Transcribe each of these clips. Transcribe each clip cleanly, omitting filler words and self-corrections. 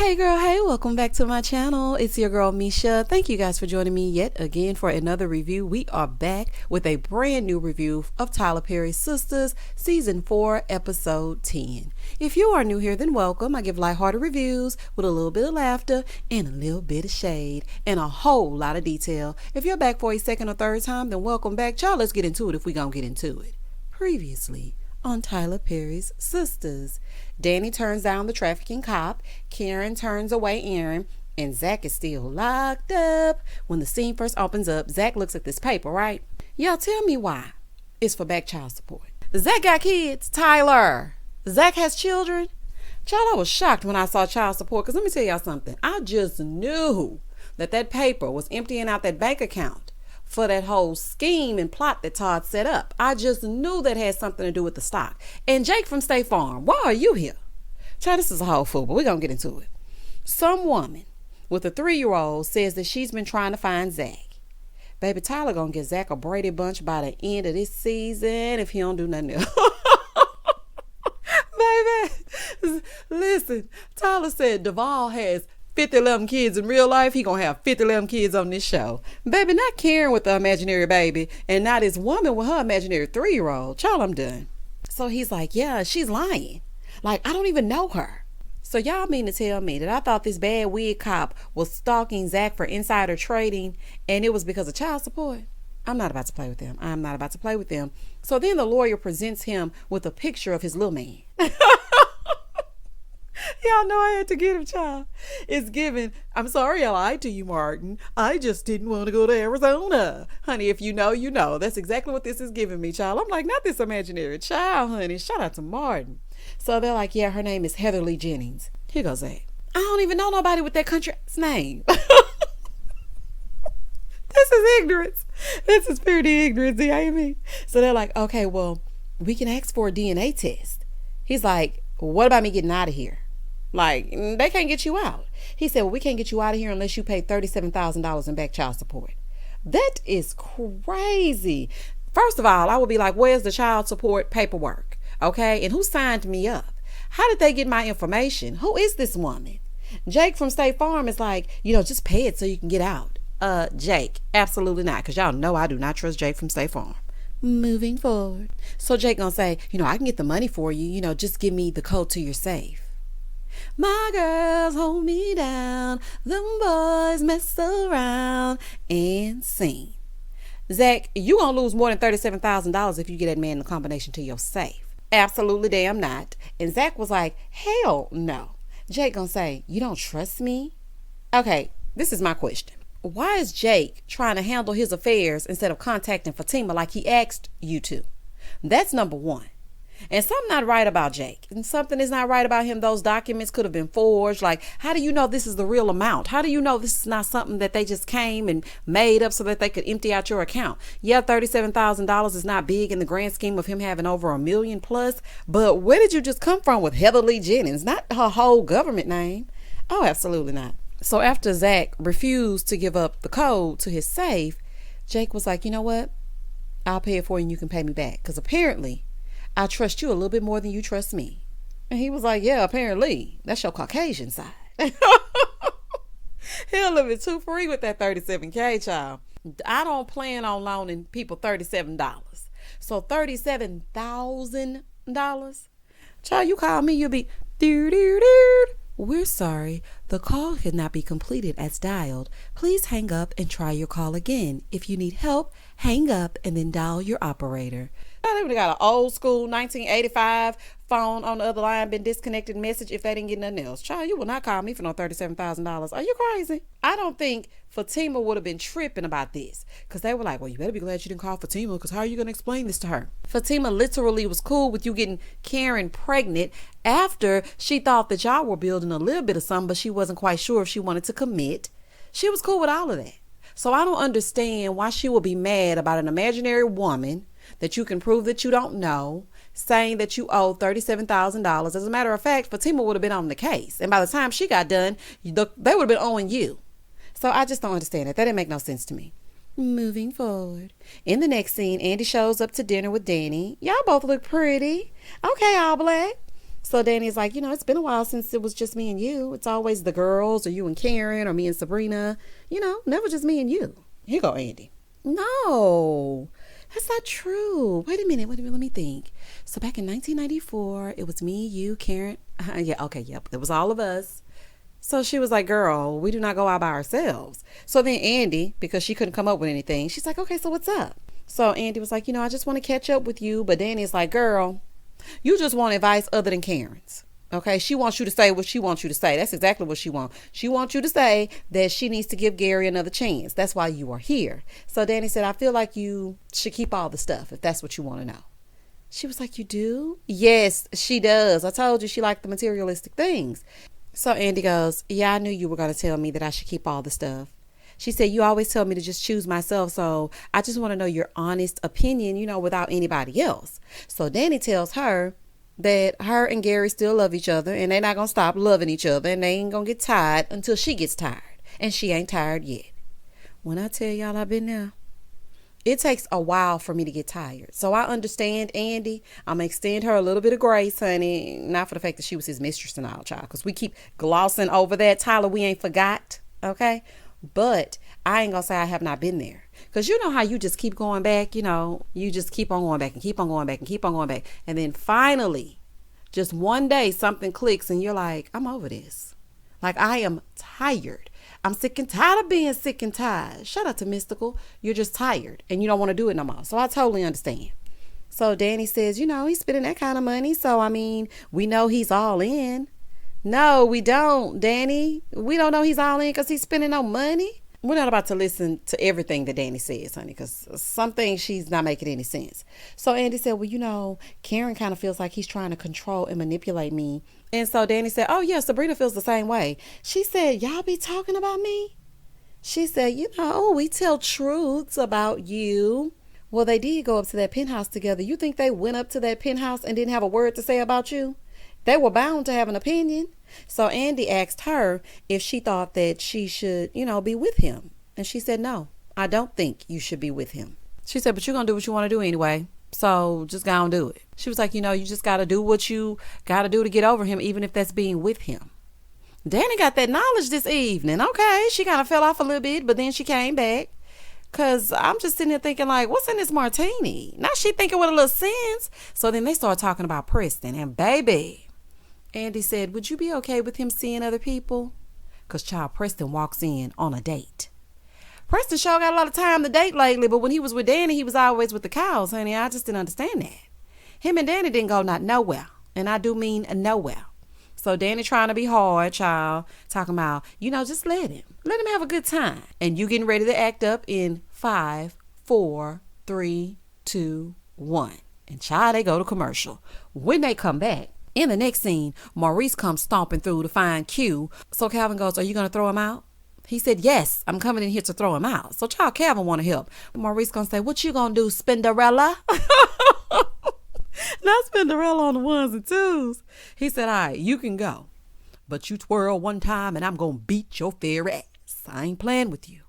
Hey girl, hey, welcome back to my channel. It's your girl Misha. Thank you guys for joining me yet again for another review. We are back with a brand new review of Tyler Perry's Sistas Season 4, Episode 10. If you are new here, then welcome. I give lighthearted reviews with a little bit of laughter and a little bit of shade and a whole lot of detail. If you're back for a second or third time, then welcome back. Y'all, let's get into it if we gonna get into it. Previously on Tyler Perry's Sistas, Danny turns down the trafficking cop, Karen turns away Aaron, and Zach is still locked up. When the scene first opens up, Zach looks at this paper, right? Y'all tell me why. It's for back child support. Zach got kids. Tyler, Zach has children. Child, I was shocked when I saw child support, because let me tell y'all something. I just knew that paper was emptying out that bank account for that whole scheme and plot that Todd set up. I just knew that had something to do with the stock. And Jake from State Farm, why are you here? Child, this is a whole fool, but we're going to get into it. Some woman with a 3-year-old says that she's been trying to find Zach. Baby, Tyler going to get Zach a Brady Bunch by the end of this season if he don't do nothing else. Baby, listen, Tyler said Duvall has 50-11 kids in real life. He gonna have 50-11 kids on this show. Baby, not Karen with the imaginary baby and not his woman with her imaginary 3-year-old. Child, I'm done. So he's like, yeah, she's lying. Like, I don't even know her. So y'all mean to tell me that I thought this bad wig cop was stalking Zach for insider trading and it was because of child support? I'm not about to play with them. I'm not about to play with them. So then the lawyer presents him with a picture of his little man. Y'all know I had to get him, child. It's given, I'm sorry I lied to you, Martin. I just didn't want to go to Arizona. Honey, if you know, you know. That's exactly what this is giving me, child. I'm like, not this imaginary child, honey. Shout out to Martin. So they're like, yeah, her name is Heather Lee Jennings. Here goes that. I don't even know nobody with that country's name. This is ignorance. This is pretty ignorance, you hear me? So they're like, okay, well, we can ask for a DNA test. He's like, what about me getting out of here? Like, they can't get you out. He said, well, we can't get you out of here unless you pay $37,000 in back child support. That is crazy. First of all, I would be like, where's the child support paperwork? Okay. And who signed me up? How did they get my information? Who is this woman? Jake from State Farm is like, just pay it so you can get out. Jake, absolutely not. Because y'all know I do not trust Jake from State Farm. Moving forward. So Jake gonna say, I can get the money for you. Just give me the code to your safe. My girls hold me down, them boys mess around and sing. Zach, you gonna lose more than $37,000 if you get that man the combination to your safe. Absolutely damn not. And Zach was like, hell no. Jake gonna say, you don't trust me? Okay, this is my question. Why is Jake trying to handle his affairs instead of contacting Fatima like he asked you to? That's number one. And something not right about Jake. And something is not right about him. Those documents could have been forged. Like, how do you know this is the real amount? How do you know this is not something that they just came and made up so that they could empty out your account? Yeah, $37,000 is not big in the grand scheme of him having over $1 million plus. But where did you just come from with Heather Lee Jennings? Not her whole government name. Oh, absolutely not. So after Zach refused to give up the code to his safe, Jake was like, you know what? I'll pay it for you and you can pay me back. Because apparently I trust you a little bit more than you trust me. And he was like, yeah, apparently. That's your Caucasian side. He'll live it too free with that $37K, child. I don't plan on loaning people $37. So $37,000? Child, you call me, you'll be, we're sorry. The call could not be completed as dialed. Please hang up and try your call again. If you need help, hang up and then dial your operator. They would have got an old school 1985 phone on the other line, been disconnected message if they didn't get nothing else. Child, you will not call me for no $37,000. Are you crazy? I don't think Fatima would have been tripping about this because they were like, well, you better be glad you didn't call Fatima because how are you going to explain this to her? Fatima literally was cool with you getting Karen pregnant after she thought that y'all were building a little bit of something, but she wasn't quite sure if she wanted to commit. She was cool with all of that. So I don't understand why she would be mad about an imaginary woman that you can prove that you don't know, saying that you owe $37,000. As a matter of fact, Fatima would have been on the case. And by the time she got done, they would have been owing you. So I just don't understand it. That didn't make no sense to me. Moving forward. In the next scene, Andy shows up to dinner with Danny. Y'all both look pretty. Okay, all black. So Danny's like, it's been a while since it was just me and you. It's always the girls or you and Karen or me and Sabrina. Never just me and you. Here go Andy. No, that's not true. Wait a minute. Let me think. So back in 1994, it was me, you, Karen. Yeah, okay, yep. It was all of us. So she was like, girl, we do not go out by ourselves. So then Andy, because she couldn't come up with anything, she's like, okay, so what's up? So Andy was like, I just want to catch up with you. But Danny's like, girl, you just want advice other than Karen's. Okay, she wants you to say what she wants you to say. That's exactly what she wants. She wants you to say that she needs to give Gary another chance. That's why you are here. So Danny said, I feel like you should keep all the stuff if that's what you want to know. She was like, you do? Yes, she does. I told you she liked the materialistic things. So Andy goes, yeah, I knew you were going to tell me that I should keep all the stuff. She said, you always tell me to just choose myself. So I just want to know your honest opinion, without anybody else. So Danny tells her that her and Gary still love each other and they're not going to stop loving each other and they ain't going to get tired until she gets tired. And she ain't tired yet. When I tell y'all I've been there, it takes a while for me to get tired. So I understand Andy. I'm going to extend her a little bit of grace, honey. Not for the fact that she was his mistress and all, child. Because we keep glossing over that. Tyler, we ain't forgot. Okay? But I ain't going to say I have not been there. Because you know how you just keep going back. You just keep on going back and keep on going back and keep on going back. And then finally, just one day, something clicks and you're like, I'm over this. Like, I am tired. I'm sick and tired of being sick and tired. Shout out to Mystical. You're just tired and you don't want to do it no more. So I totally understand. So Danny says, he's spending that kind of money. So, we know he's all in. No, we don't, Danny. We don't know he's all in because he's spending no money. We're not about to listen to everything that Danny says, honey, because some things she's not making any sense. So Andy said, well, Karen kind of feels like he's trying to control and manipulate me. And so Danny said, oh, yeah, Sabrina feels the same way. She said, y'all be talking about me? She said, we tell truths about you. Well, they did go up to that penthouse together. You think they went up to that penthouse and didn't have a word to say about you? They were bound to have an opinion. So Andy asked her if she thought that she should, be with him. And she said, no, I don't think you should be with him. She said, but you're going to do what you want to do anyway. So just go and do it. She was like, you just got to do what you got to do to get over him, even if that's being with him. Danny got that knowledge this evening. Okay, she kind of fell off a little bit, but then she came back. Because I'm just sitting there thinking like, what's in this martini? Now she thinking with a little sense. So then they started talking about Preston. And baby, Andy said, would you be okay with him seeing other people? Because child Preston walks in on a date. Preston sure got a lot of time to date lately, but when he was with Danny, he was always with the cows, honey. I just didn't understand that. Him and Danny didn't go not nowhere. And I do mean nowhere. So Danny trying to be hard, child, talking about, just let him have a good time. And you getting ready to act up in 5, 4, 3, 2, 1. And child, they go to commercial. When they come back, in the next scene, Maurice comes stomping through to find Q. So Calvin goes, are you going to throw him out? He said, yes, I'm coming in here to throw him out. So child, Calvin want to help. Maurice going to say, what you going to do, Spinderella? Not Spinderella on the ones and twos. He said, all right, you can go. But you twirl one time and I'm going to beat your fair ass. I ain't playing with you.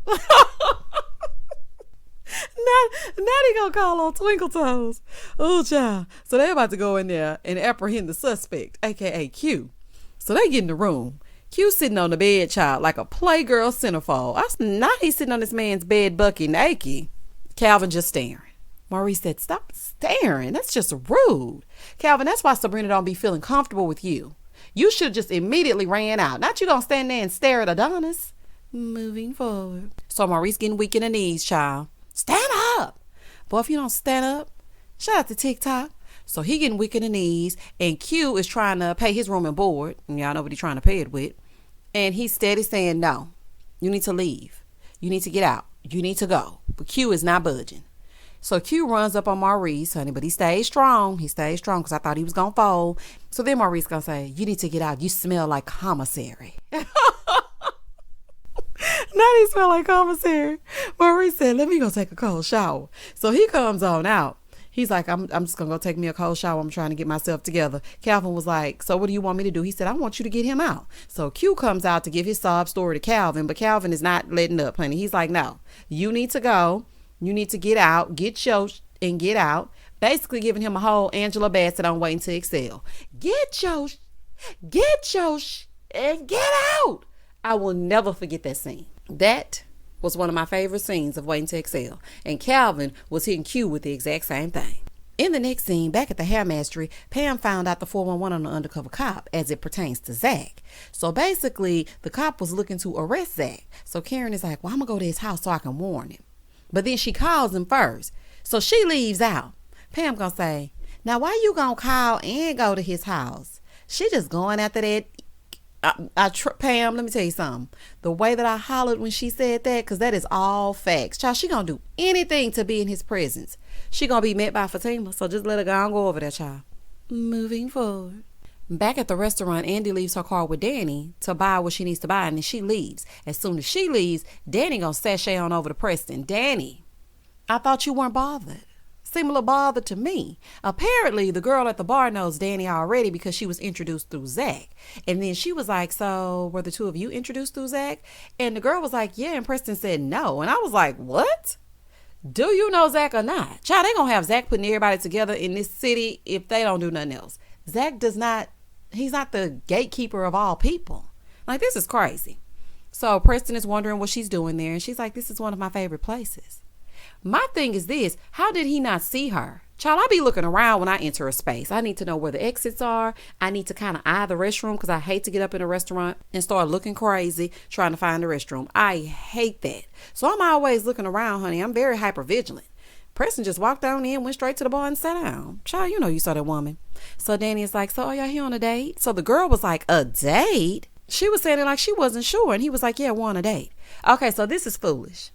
Now they gonna call on Twinkle Toes. Oh, child. So they about to go in there and apprehend the suspect, a.k.a. Q. So they get in the room. Q sitting on the bed, child, like a playgirl centerfold. Now he's sitting on this man's bed bucky naked. Calvin just staring. Maurice said, stop staring. That's just rude. Calvin, that's why Sabrina don't be feeling comfortable with you. You should have just immediately ran out. Not you gonna stand there and stare at Adonis. Moving forward. So Maurice getting weak in the knees, child. Stand up. Boy, if you don't stand up, shout out to TikTok. So he getting weak in the knees, and Q is trying to pay his room and board. And y'all know what he's trying to pay it with. And he's steady saying, no, you need to leave. You need to get out. You need to go. But Q is not budging. So Q runs up on Maurice, honey, but he stays strong. He stays strong because I thought he was going to fold. So then Maurice going to say, you need to get out. You smell like commissary. Now he smell like commissary. Maurice said, let me go take a cold shower. So he comes on out. He's like, I'm just going to go take me a cold shower. I'm trying to get myself together. Calvin was like, so what do you want me to do? He said, I want you to get him out. So Q comes out to give his sob story to Calvin, but Calvin is not letting up, honey. He's like, no, you need to go. You need to get out, get your and get out. basically giving him a whole Angela Bassett on Waiting to Excel. Get your and get out. I will never forget that scene. That was one of my favorite scenes of Waiting to Excel. And Calvin was hitting Q with the exact same thing. In the next scene, back at the hair mastery, Pam found out the 411 on the undercover cop as it pertains to Zach. So basically, the cop was looking to arrest Zach. So Karen is like, well, I'm going to go to his house so I can warn him. But then she calls him first. So she leaves out. Pam going to say, now why you going to call and go to his house? She just going after that. Pam, let me tell you something. The way that I hollered when she said that, because that is all facts. Child, she going to do anything to be in his presence. She going to be met by Fatima, so just let her go over there, child. Moving forward. Back at the restaurant, Andy leaves her car with Danny to buy what she needs to buy, and then she leaves. As soon as she leaves, Danny going to sashay on over to Preston. Danny, I thought you weren't bothered. Seem a little bothered to me. Apparently, the girl at the bar knows Danny already because she was introduced through Zach. And then she was like, so were the two of you introduced through Zach? And the girl was like, yeah. And Preston said no. And I was like, what? Do you know Zach or not? Child, they gonna have Zach putting everybody together in this city if they don't do nothing else. Zach he's not the gatekeeper of all people. Like, this is crazy. So Preston is wondering what she's doing there. And she's like, this is one of my favorite places. My thing is this, how did he not see her? Child, I be looking around when I enter a space. I need to know where the exits are. I need to kind of eye the restroom because I hate to get up in a restaurant and start looking crazy trying to find the restroom. I hate that. So I'm always looking around, honey. I'm very hyper vigilant. Preston just walked on in, went straight to the bar and sat down. Child, you know you saw that woman. So Danny is like, so are y'all here on a date? So the girl was like, a date? She was saying it like she wasn't sure. And he was like, yeah, we're on a date. Okay, so this is foolish.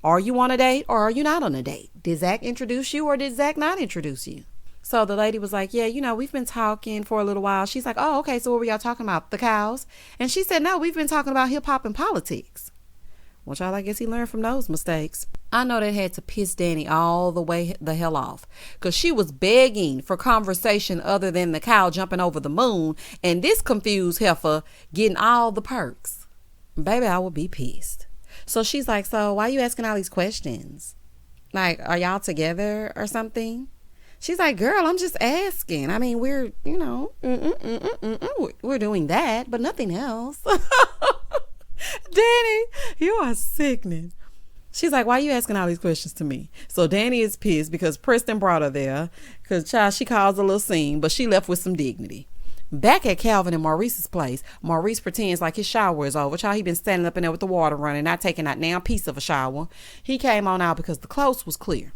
Are you on a date or are you not on a date? Did Zach introduce you or did Zach not introduce you? So the lady was like, yeah, we've been talking for a little while. She's like, oh, okay, so what were y'all talking about? The cows? And she said, no, we've been talking about hip hop and politics. Well, child, I guess he learned from those mistakes. I know that had to piss Danny all the way the hell off because she was begging for conversation other than the cow jumping over the moon and this confused heifer getting all the perks. Baby, I would be pissed. So she's like, so why are you asking all these questions? Like, are y'all together or something? She's like, girl, I'm just asking. I mean, we're, we're doing that, but nothing else. Danny, you are sickening. She's like, why are you asking all these questions to me? So Danny is pissed because Preston brought her there because, child, she caused a little scene, but she left with some dignity. Back at Calvin and Maurice's place, Maurice pretends like his shower is over. Child, he been standing up in there with the water running, not taking that damn piece of a shower. He came on out because the clothes was clear.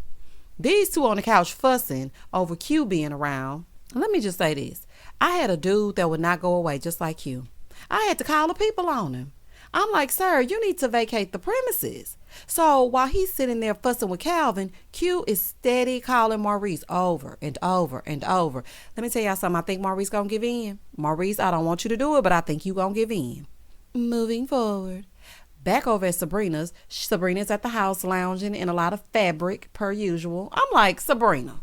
These two on the couch fussing over Q being around. Let me just say this. I had a dude that would not go away just like Q. I had to call the people on him. I'm like, sir, you need to vacate the premises. So while he's sitting there fussing with Calvin, Q is steady calling Maurice over and over and over. Let me tell y'all something. I think Maurice gonna give in. Maurice, I don't want you to do it, but I think you gonna give in. Moving forward. Back over at Sabrina's. Sabrina's at the house lounging in a lot of fabric per usual. I'm like, Sabrina,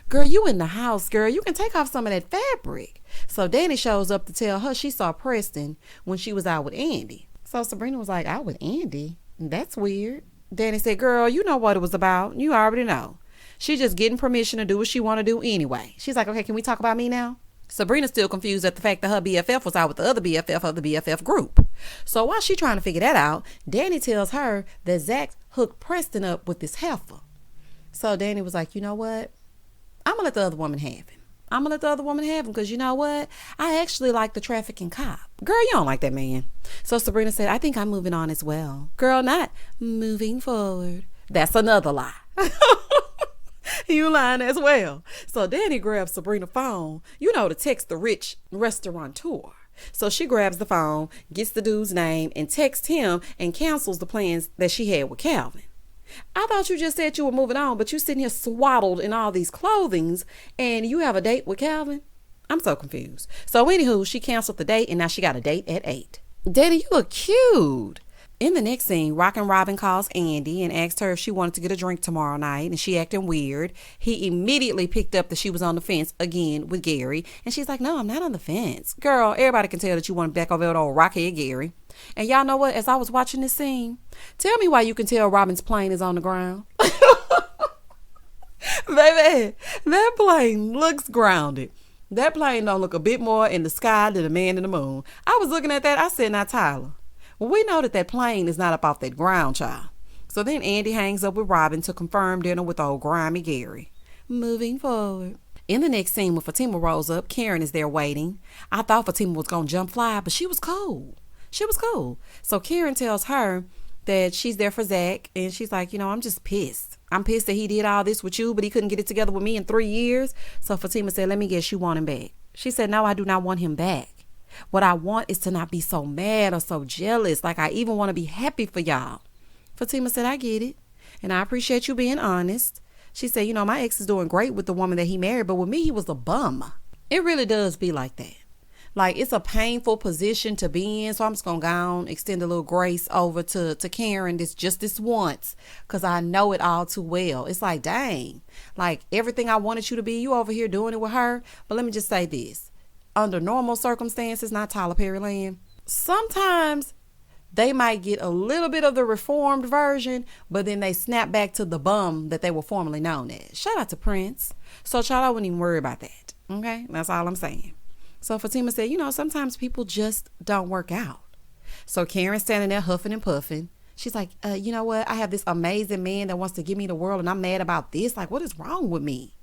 girl, you in the house, girl. You can take off some of that fabric. So Danny shows up to tell her she saw Preston when she was out with Andy. So Sabrina was like, out with Andy? That's weird. Danny said, girl, you know what it was about. You already know. She just getting permission to do what she want to do anyway. She's like, okay, can we talk about me now? Sabrina's still confused at the fact that her BFF was out with the other BFF of the BFF group. So while she trying to figure that out, Danny tells her that Zach hooked Preston up with this heifer. So Danny was like, you know what? I'm going to let the other woman have him. I'm going to let the other woman have him because you know what? I actually like the trafficking cop. Girl, you don't like that man. So Sabrina said, I think I'm moving on as well. Girl, not moving forward. That's another lie. You lying as well. So Danny grabs Sabrina's phone, to text the rich restaurateur. So she grabs the phone, gets the dude's name, and texts him and cancels the plans that she had with Calvin. I thought you just said you were moving on, but you sitting here swaddled in all these clothings and you have a date with Calvin? I'm so confused. So anywho, she canceled the date and now she got a date at 8. Daddy, you look cute. In the next scene, Rockin' Robin calls Andy and asked her if she wanted to get a drink tomorrow night, and she acting weird. He immediately picked up that she was on the fence again with Gary, and she's like, no, I'm not on the fence. Girl, everybody can tell that you want to back over with old Rockhead Gary. And y'all know what? As I was watching this scene, tell me why you can tell Robin's plane is on the ground. Baby, that plane looks grounded. That plane don't look a bit more in the sky than a man in the moon. I was looking at that. I said, now, Tyler, well, we know that plane is not up off that ground, child. So then Andy hangs up with Robin to confirm dinner with old grimy Gary. Moving forward. In the next scene, when Fatima rolls up, Karen is there waiting. I thought Fatima was going to jump fly, but she was cool. She was cool. So Karen tells her that she's there for Zach, and she's like, I'm just pissed. I'm pissed that he did all this with you, but he couldn't get it together with me in 3 years. So Fatima said, let me guess, you want him back. She said, no, I do not want him back. What I want is to not be so mad or so jealous. Like, I even want to be happy for y'all. Fatima said, I get it. And I appreciate you being honest. She said, my ex is doing great with the woman that he married, but with me, he was a bum. It really does be like that. Like, it's a painful position to be in. So I'm just going to go on, extend a little grace over to Karen this once, because I know it all too well. It's like, dang, like everything I wanted you to be, you over here doing it with her. But let me just say this. Under normal circumstances, not Tyler Perry land, sometimes they might get a little bit of the reformed version, but then they snap back to the bum that they were formerly known as. Shout out to Prince. So child, I wouldn't even worry about that. Okay? That's all I'm saying. So Fatima said, sometimes people just don't work out. So Karen's standing there huffing and puffing. She's like, you know what? I have this amazing man that wants to give me the world, and I'm mad about this. Like, what is wrong with me?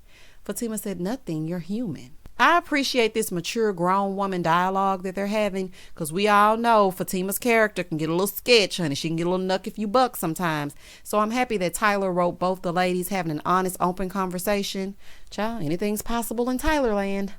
Fatima said, nothing. You're human. I appreciate this mature grown woman dialogue that they're having, because we all know Fatima's character can get a little sketch, honey. She can get a little nuck if you buck sometimes. So I'm happy that Tyler wrote both the ladies having an honest, open conversation. Child, anything's possible in Tylerland.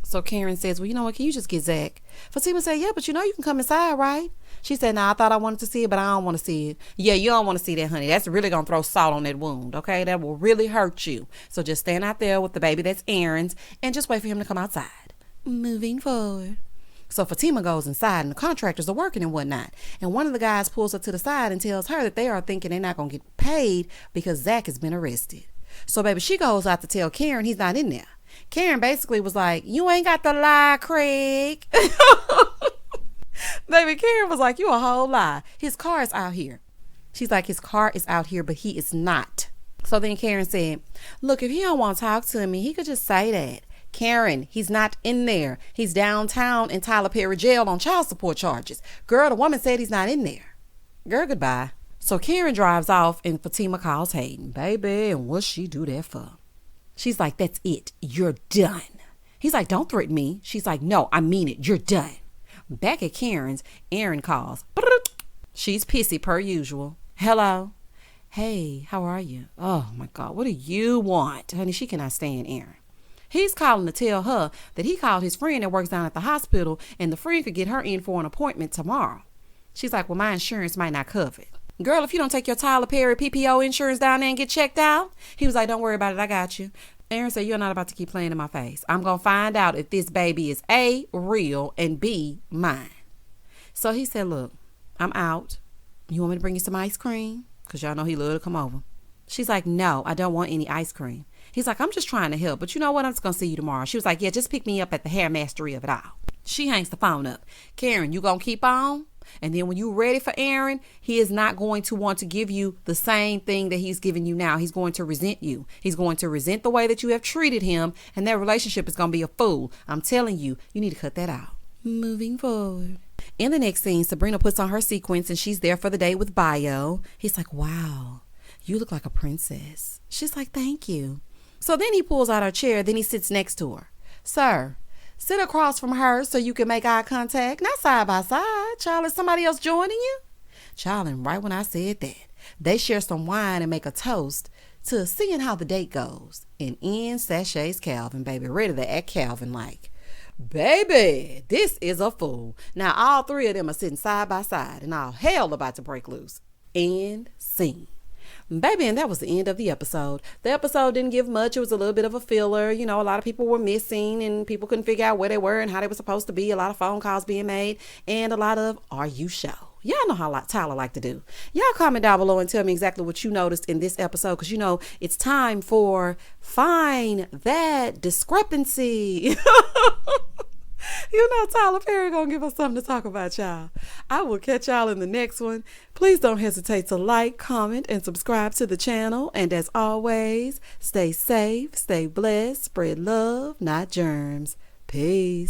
So Karen says, well, you know what? Can you just get Zach? Fatima said, yeah, but you can come inside, right? She said, I thought I wanted to see it, but I don't want to see it. Yeah, you don't want to see that, honey. That's really going to throw salt on that wound, okay? That will really hurt you. So just stand out there with the baby that's Aaron's and just wait for him to come outside. Moving forward. So Fatima goes inside, and the contractors are working and whatnot. And one of the guys pulls her to the side and tells her that they are thinking they're not going to get paid because Zach has been arrested. So, baby, she goes out to tell Karen he's not in there. Karen basically was like, you ain't got to lie, Craig. Baby, Karen was like, you a whole lie. His car is out here. She's like, his car is out here, but he is not. So then Karen said, look, if he don't want to talk to me, he could just say that. Karen, he's not in there. He's downtown in Tyler Perry jail on child support charges. Girl, the woman said he's not in there. Girl, goodbye. So Karen drives off, and Fatima calls Hayden. Baby, and what's she do that for? She's like, that's it. You're done. He's like, don't threaten me. She's like, no, I mean it. You're done. Back at Karen's, Aaron calls. She's pissy per usual. Hello. Hey, how are you? Oh my God, what do you want? Honey, she cannot stand Aaron. He's calling to tell her that he called his friend that works down at the hospital, and the friend could get her in for an appointment tomorrow. She's like, well, my insurance might not cover it. Girl, if you don't take your Tyler Perry PPO insurance down there and get checked out. He was like, don't worry about it. I got you. Aaron said, you're not about to keep playing in my face. I'm going to find out if this baby is A, real, and B, mine. So he said, look, I'm out. You want me to bring you some ice cream? Because y'all know he love to come over. She's like, no, I don't want any ice cream. He's like, I'm just trying to help. But you know what? I'm just going to see you tomorrow. She was like, yeah, just pick me up at the hair mastery of it all. She hangs the phone up. Karen, you going to keep on? And then when you're ready for Aaron, he is not going to want to give you the same thing that he's giving you now. He's going to resent you. He's going to resent the way that you have treated him. And that relationship is going to be a fool. I'm telling you, you need to cut that out. Moving forward. In the next scene, Sabrina puts on her sequins and she's there for the date with Bio. He's like, wow, you look like a princess. She's like, thank you. So then he pulls out her chair. Then he sits next to her. Sir, sit across from her so you can make eye contact. Not side by side. Child, is somebody else joining you? Child, and right when I said that, they share some wine and make a toast to seeing how the date goes. And in sachets Calvin, baby, ready to act Calvin like, baby, this is a fool. Now all three of them are sitting side by side and all hell about to break loose. End scene. Baby, and that was the end of the episode. The episode didn't give much. It was a little bit of a filler. You know, a lot of people were missing and people couldn't figure out where they were and how they were supposed to be. A lot of phone calls being made and a lot of, are you sure? Y'all know how Tyler like to do. Y'all comment down below and tell me exactly what you noticed in this episode, because you know it's time for Find That Discrepancy. You know Tyler Perry gonna give us something to talk about, y'all. I will catch y'all in the next one. Please don't hesitate to like, comment, and subscribe to the channel. And as always, stay safe, stay blessed, spread love, not germs. Peace.